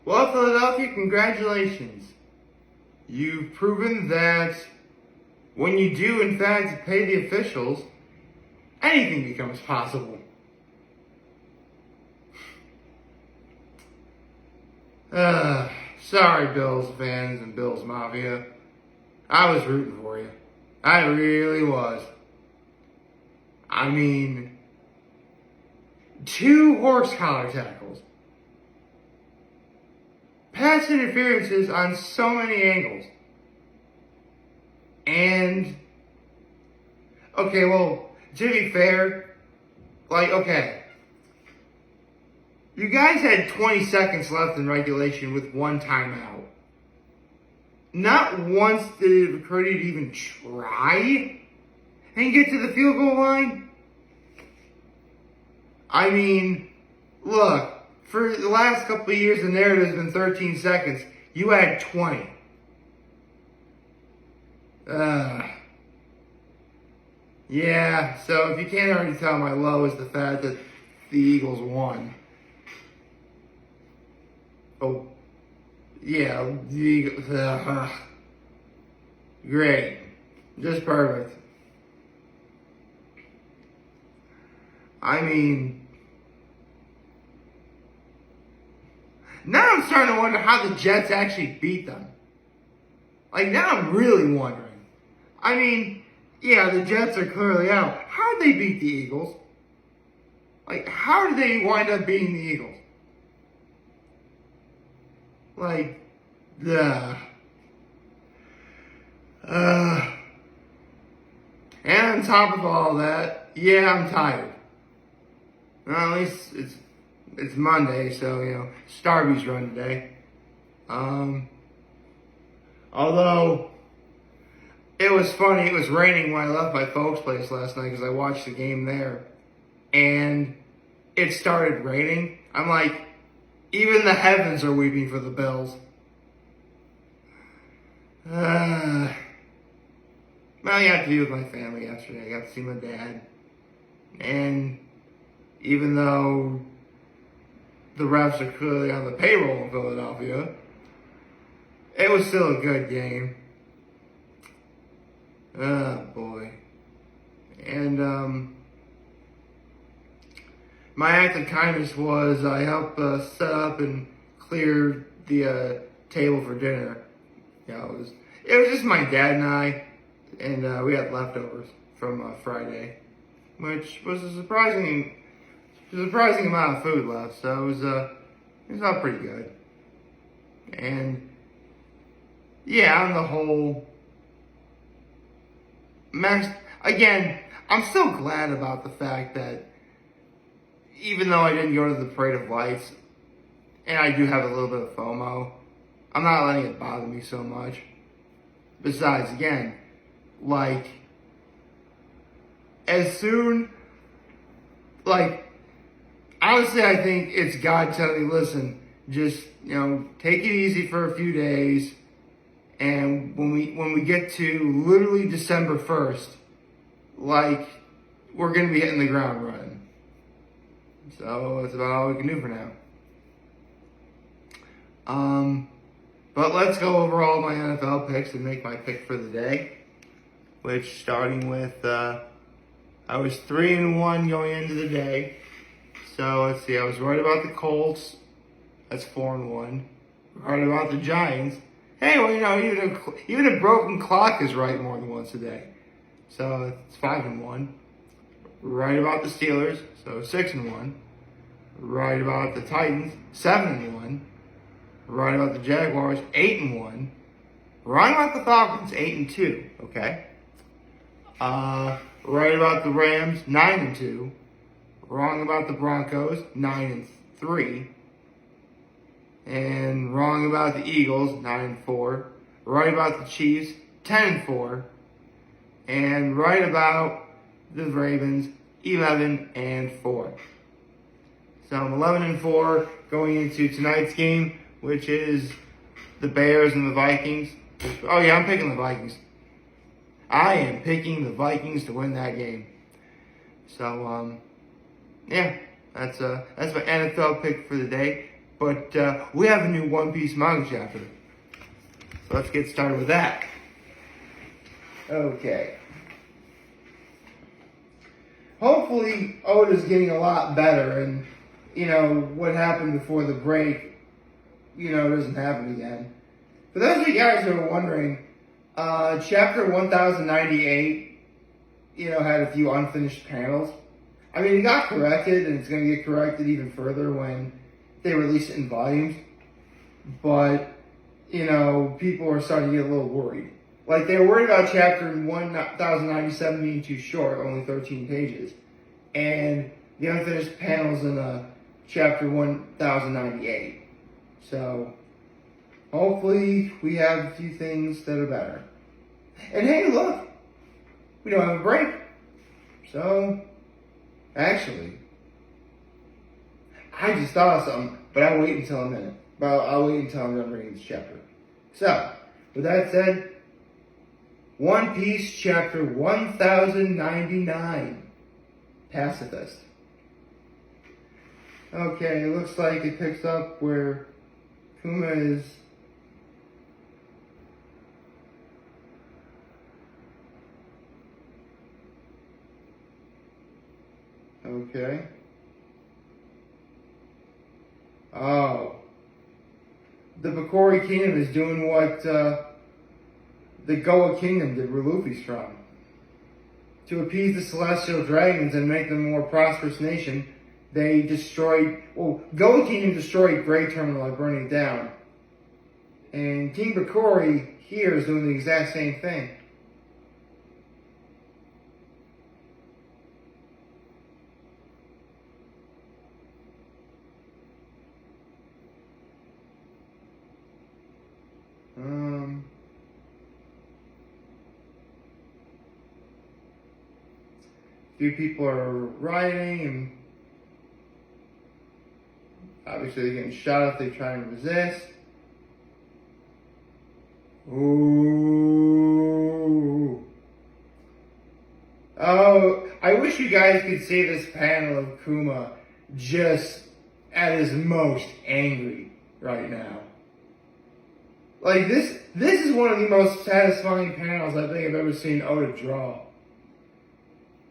Well, Philadelphia, congratulations. You've proven that when you do, in fact, pay the officials, anything becomes possible. Sorry, Bills fans and Bills Mafia. I was rooting for you. I really was. I mean, 2 horse collar tackles. Pass interferences on so many angles. And, okay, well, to be fair, you guys had 20 seconds left in regulation with 1 timeout. Not once did it occur to you to even try and get to the field goal line. I mean, look, for the last couple of years, the narrative has been 13 seconds. You had 20. Yeah, so if you can't already tell, my low is the fact that the Eagles won. Oh, yeah, the Eagles, great. Just perfect. I mean, now I'm starting to wonder how the Jets actually beat them. Like, now I'm really wondering. I mean, yeah, the Jets are clearly out. How did they beat the Eagles? Like, how did they wind up beating the Eagles? Like, and on top of all that, yeah, I'm tired. Well, at least it's Monday, so, Starbucks run today. Although, it was funny, it was raining when I left my folks' place last night because I watched the game there. And it started raining. I'm like, even the heavens are weeping for the Bills. Well, I got to be with my family yesterday. I got to see my dad. And even though the refs are clearly on the payroll in Philadelphia, it was still a good game. Oh, boy. And, my act of kindness was I helped set up and clear the table for dinner. It was just my dad and I, and we had leftovers from Friday, which was a surprising amount of food left. So it was all pretty good. And yeah, on the whole, again, I'm so glad about the fact that even though I didn't go to the Parade of Lights, and I do have a little bit of FOMO, I'm not letting it bother me so much. Besides, again, honestly, I think it's God telling me, listen, just, take it easy for a few days, and when we get to literally December 1st, we're going to be hitting the ground running. So that's about all we can do for now. But let's go over all my NFL picks and make my pick for the day. Which, starting with, I was 3-1 going into the day. So let's see, I was right about the Colts. That's 4-1. Right about the Giants. Hey, well, even a broken clock is right more than once a day. So it's 5-1. Right about the Steelers, so 6-1. Right about the Titans, 7-1. Right about the Jaguars, 8-1. Right about the Falcons, 8-2. Okay. Right about the Rams, 9-2. Wrong about the Broncos, 9-3. And wrong about the Eagles, 9-4. Right about the Chiefs, 10-4. And right about the Ravens, 11-4. So I'm 11-4 going into tonight's game, which is the Bears and the Vikings. Oh yeah, I'm picking the Vikings. I am picking the Vikings to win that game. So yeah, that's my NFL pick for the day. But we have a new One Piece manga chapter. So let's get started with that. Okay. Hopefully Oda's getting a lot better and, what happened before the break, doesn't happen again. For those of you guys who are wondering, chapter 1098, had a few unfinished panels. I mean, it got corrected, and it's going to get corrected even further when they release it in volumes. But, people are starting to get a little worried. Like, they were worried about chapter 1097 being too short, only 13 pages. And the unfinished panels in chapter 1098. So, hopefully, we have a few things that are better. And hey, look! We don't have a break. So, actually, I just thought of something, but I'll wait until a minute. But I'll wait until I'm done reading this chapter. So, with that said, One Piece chapter 1099, Pacifist. Okay, it looks like it picks up where Kuma is. Okay. Oh. The Bakori Kingdom is doing what the Goa Kingdom did where Luffy's from. To appease the celestial dragons and make them a more prosperous nation, they Goa Kingdom destroyed Great Terminal by burning it down. And King Bakori here is doing the exact same thing. Few people are rioting, and obviously they're getting shot if they try and resist. Ooh. Oh, I wish you guys could see this panel of Kuma just at his most angry right now. Like, this is one of the most satisfying panels I think I've ever seen Oda draw.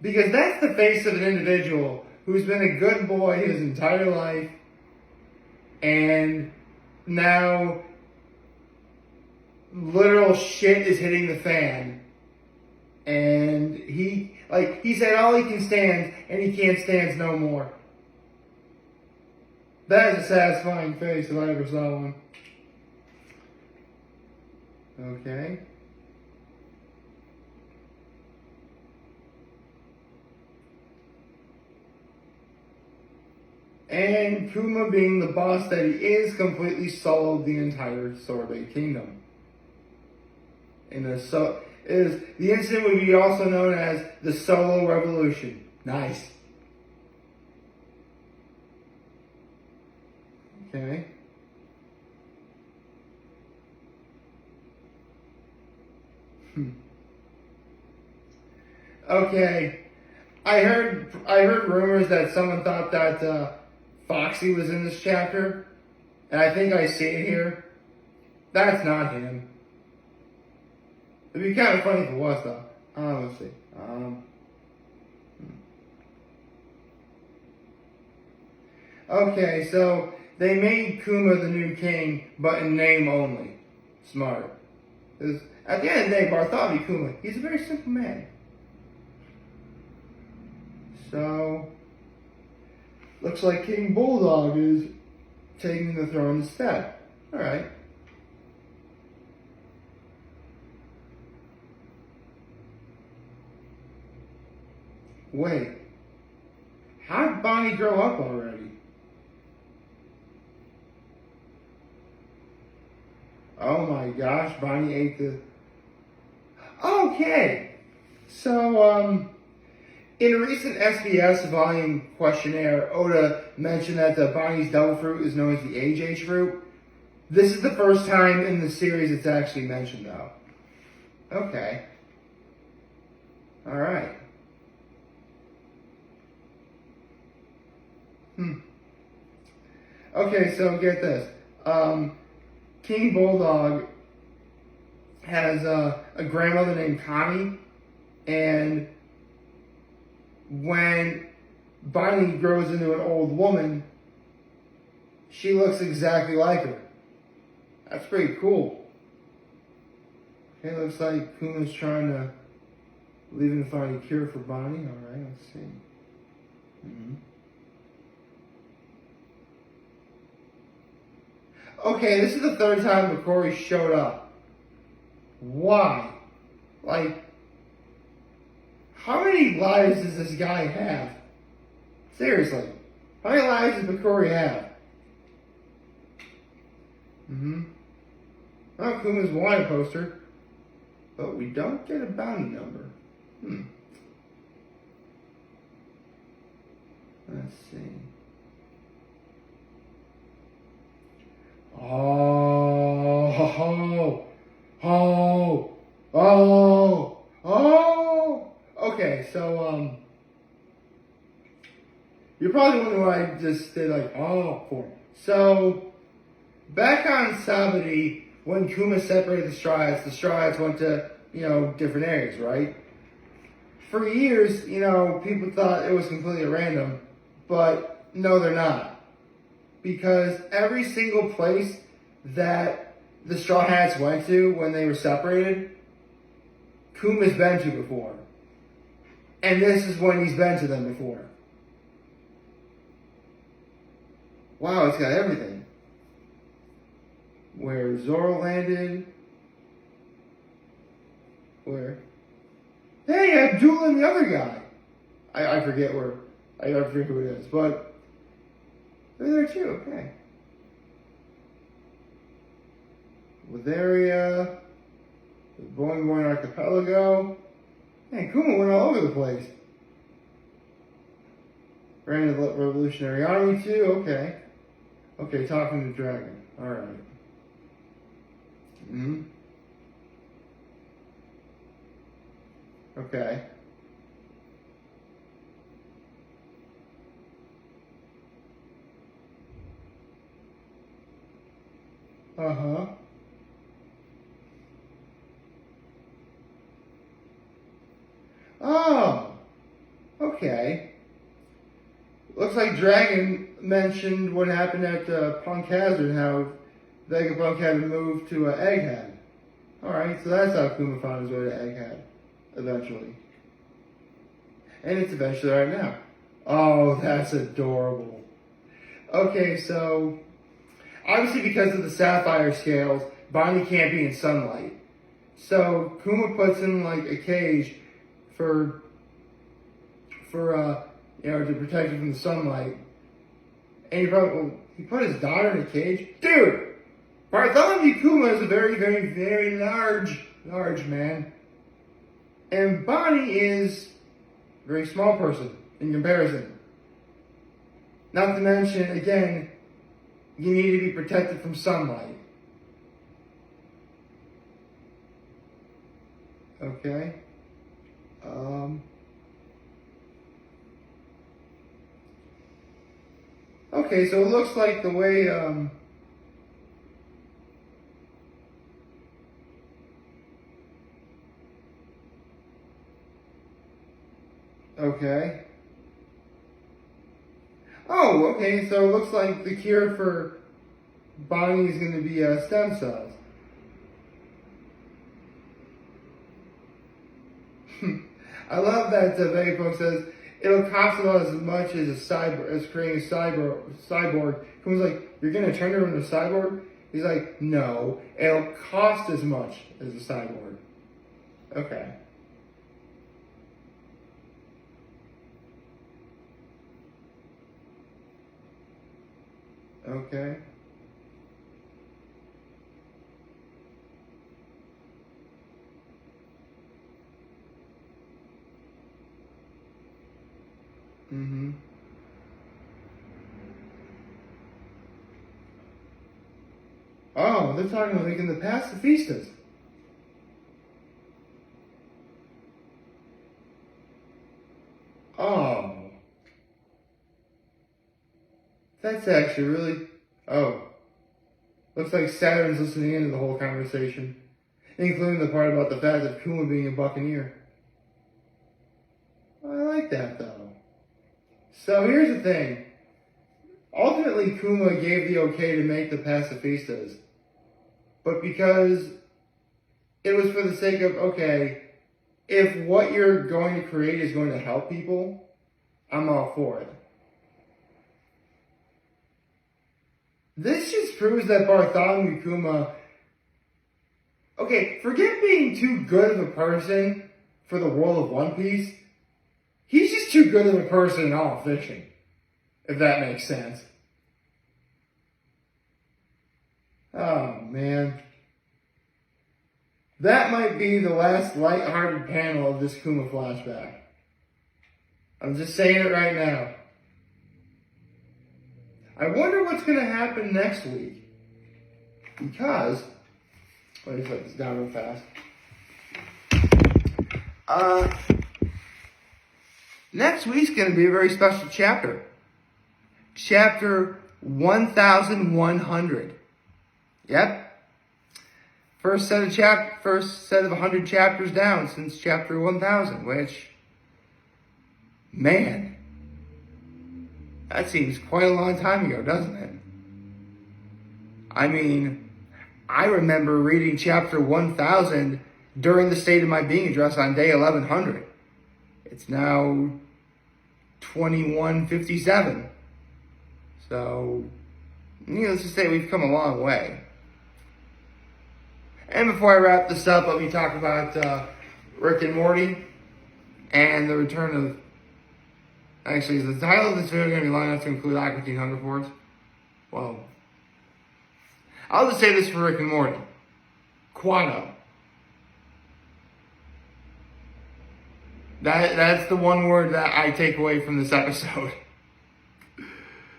Because that's the face of an individual who's been a good boy his entire life, and now literal shit is hitting the fan. And he said all he can stand, and he can't stand no more. That is a satisfying face if I ever saw one. Okay. And Kuma, being the boss that he is, completely soloed the entire Sorbet Kingdom. The incident would be also known as the Solo Revolution. Nice. Okay. Okay. I heard rumors that someone thought that Foxy was in this chapter, and I think I see it here. That's not him. It'd be kind of funny if it was, though. Let's see. Okay, so they made Kuma the new king, but in name only. Smart. Because at the end of the day, Bartholomew Kuma, he's a very simple man. So, looks like King Bulldog is taking the throne instead. Alright. Wait. How did Bonnie grow up already? Oh my gosh, Bonnie ate the... Okay. So, in a recent SBS volume questionnaire, Oda mentioned that Bonnie's devil fruit is known as the AJ fruit. This is the first time in the series it's actually mentioned, though. Okay. Alright. Okay, so get this. King Bulldog has a grandmother named Connie, and when Bonnie grows into an old woman, she looks exactly like her. That's pretty cool. Okay, looks like Kuma's trying to leave and find a cure for Bonnie. Alright, let's see. Okay, this is the third time McCory showed up. Why? Like, how many lives does this guy have? Seriously. How many lives does McCory have? Well, Kuma's wanted poster, but we don't get a bounty number. Let's see. Okay, so, you're probably wondering what I just did, like, for. So, back on Sabadi, when Kuma separated the Straw Hats went to, different areas, right? For years, people thought it was completely random, but no, they're not. Because every single place that the Straw Hats went to when they were separated, Kuma's been to before. And this is when he's been to them before. Wow, it's got everything. Where Zoro landed. Where? Hey, Abdullah and the other guy. I forget where. I forget who it is, but they're there too. Okay. Witheria, the Boing Boing Archipelago. Man, Kuma went all over the place. Ran the Revolutionary Army too. Okay. Okay, talking to Dragon. All right. Okay. Oh. Okay. Looks like Dragon mentioned what happened at Punk Hazard, how Vegapunk had to move to Egghead. Alright, so that's how Kuma found his way to Egghead, eventually. And it's eventually right now. Oh, that's adorable. Okay, so, obviously because of the sapphire scales, Bonnie can't be in sunlight. So, Kuma puts in like a cage for to protect her from the sunlight. And he put his daughter in a cage? Dude! Bartholomew Kuma is a very, very, very large man. And Bonnie is a very small person in comparison. Not to mention, again, you need to be protected from sunlight. Okay. Okay, so it looks like the way, okay. Oh, okay, so it looks like the cure for Bonnie is going to be stem cells. I love that Vegapunk says it'll cost about as much as creating a cyborg. Kuma's like, you're gonna turn her into a cyborg? He's like, no, it'll cost as much as a cyborg. Okay. Okay. Oh, they're talking about making the pacifistas. Oh. That's actually really Oh. Looks like Saturn's listening in to the whole conversation, including the part about the fact of Kuma being a Buccaneer. I like that, though. So here's the thing. Ultimately, Kuma gave the okay to make the pacifistas. But because it was for the sake of, okay, if what you're going to create is going to help people, I'm all for it. This just proves that Bartholomew Kuma, okay, forget being too good of a person for the world of One Piece. He's just too good of a person in all fiction, if that makes sense. Oh, man. That might be the last lighthearted panel of this Kuma flashback. I'm just saying it right now. I wonder what's going to happen next week. Because, let me put this down real fast. Next week's going to be a very special chapter. Chapter 1100. Yep. First set of 100 chapters down since chapter 1000, which, man, that seems quite a long time ago, doesn't it? I mean, I remember reading chapter 1000 during the State of My Being address on day 1100. It's now 2157. So, needless to say, we've come a long way. And before I wrap this up, let me talk about Rick and Morty and the return of... Actually, is the title of this video going to be long enough to include Aqua Teen Hunger Force? Well, I'll just say this for Rick and Morty. Quado. That's the one word that I take away from this episode.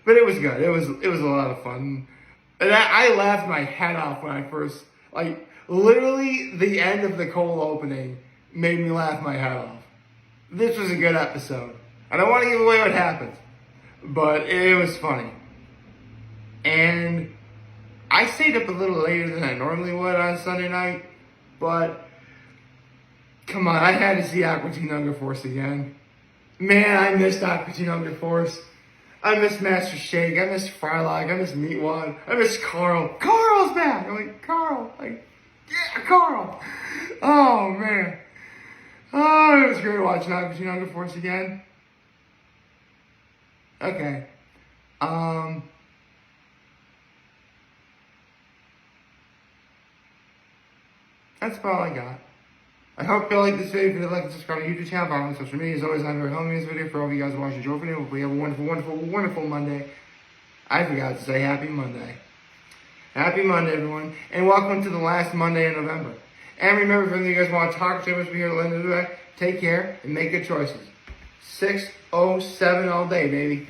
But it was good. It was a lot of fun. And I laughed my head off when I first, literally the end of the cold opening made me laugh my head off. This was a good episode. I don't want to give away what happens, but it was funny. And I stayed up a little later than I normally would on Sunday night, but come on, I had to see Aqua Teen Hunger Force again. Man, I missed Aqua Teen Hunger Force. I miss Master Shake. I miss Frylock. I miss Meatwad. I miss Carl. Carl's back. I'm like, Carl. Yeah, Carl. Oh, man. Oh, it was great watching Aqua Teen Hunger Force again. Okay. That's about all I got. I hope you like this video. If you like and subscribe to the YouTube channel, follow me on social media. As always, I'm very homie in this video for all of you guys watching Joe video. Hope we have a wonderful, wonderful, wonderful Monday. I forgot to say happy Monday. Happy Monday, everyone. And welcome to the last Monday in November. And remember, if you guys want to talk to us, we're here to end the day. Take care and make good choices. 607 all day, baby.